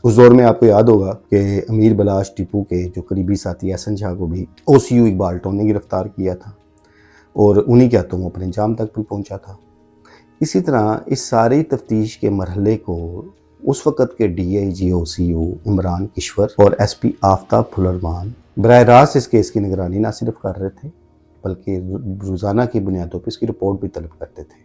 उस दौर में आपको याद होगा कि अमीर बलाश टीपू के जो करीबी साथी एहसन शाह को भी OCU इकबाल टोन ने गिरफ्तार किया था और उन्हीं के हाथों वो अपने अंजाम तक भी पहुंचा था। इसी तरह इस सारी तफ्तीश के मरहले को उस वक़्त के DIG OCU इमरान किश्वर और SP आफ्ताब फुलरमान बराह रास्त इस केस की निगरानी ना सिर्फ कर रहे थे बल्कि रोज़ाना की बुनियादों पर इसकी रिपोर्ट भी तलब करते थे।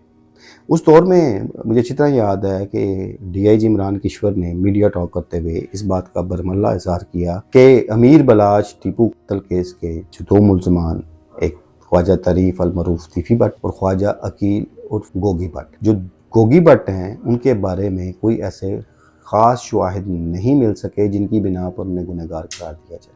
उस दौर में मुझे अच्छी तरह याद है कि DIG इमरान किश्वर ने मीडिया टॉक करते हुए इस बात का बरमल्ला इज़हार किया कि अमीर बलाश टीपू कत्ल केस के जो दो मुल्ज़मान, एक ख्वाजा तारीफ़ अल मरूफ तीफ़ी भट्ट और ख्वाजा अकील उर्फ गोगी भट्ट, जो गोगी भट्ट हैं उनके बारे में कोई ऐसे ख़ास शवाहिद नहीं मिल सके जिनकी बिना पर उन्हें गुनहगार करार दिया जाए,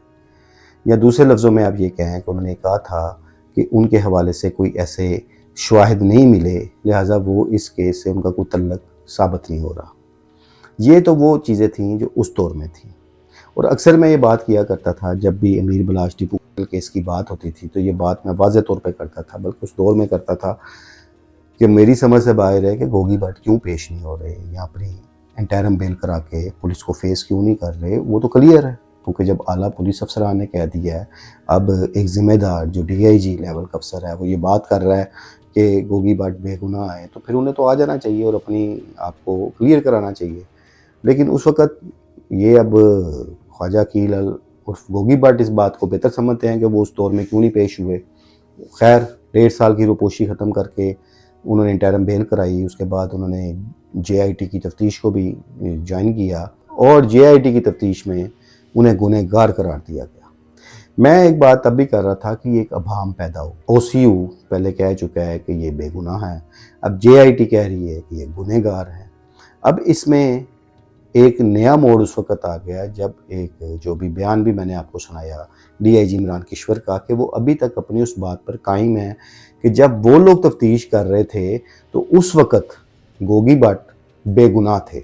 या दूसरे लफ्ज़ों में आप ये कहें कि उन्होंने कहा था कि उनके हवाले से कोई ऐसे शवाहिद नहीं मिले, लिहाजा वो इस केस से उनका कोई तल्लक साबित नहीं हो रहा। ये तो वो चीज़ें थीं जो उस दौर में थीं, और अक्सर मैं ये बात किया करता था जब भी अमीर बलाश टीपू केस की बात होती थी तो ये बात मैं वाज़ेह तौर पे करता था, बल्कि उस दौर में करता था कि मेरी समझ से बाहर है कि गोगी भट्ट क्यों पेश नहीं हो रहे या अपनी इंटरम बेल करा के पुलिस को फेस क्यों नहीं कर रहे। वो तो क्लियर है, क्योंकि जब आला पुलिस अफसरान ने कह दिया है, अब एक ज़िम्मेदार जो DIG लेवल का अफसर है वो ये बात कर रहा है कि गोगी भट्ट बेगुनाह है, तो फिर उन्हें तो आ जाना चाहिए और अपनी आप को क्लियर कराना चाहिए। लेकिन उस वक़्त ये अब ख्वाजा अकील उर्फ गोगी भट्ट इस बात को बेहतर समझते हैं कि वो उस दौर में क्यों नहीं पेश हुए। खैर 1.5 साल की रुपोशी ख़त्म करके उन्होंने इंटरम बेल कराई, उसके बाद उन्होंने JIT की तफ्तीश को भी ज्वाइन किया और JIT की तफ्तीश में उन्हें गुनहगार करार दिया गया। मैं एक बात तब भी कर रहा था कि एक अभाम पैदा हो। OCU पहले कह चुका है कि ये बेगुनाह है, अब JIT कह रही है कि ये गुनहगार है। अब इसमें एक नया मोड़ उस वक़्त आ गया जब एक जो भी बयान भी मैंने आपको सुनाया DIG इमरान किश्वर का, कि वो अभी तक अपनी उस बात पर कायम है कि जब वो लोग तफ्तीश कर रहे थे तो उस वक़्त गोगी भट्ट बेगुनाह थे।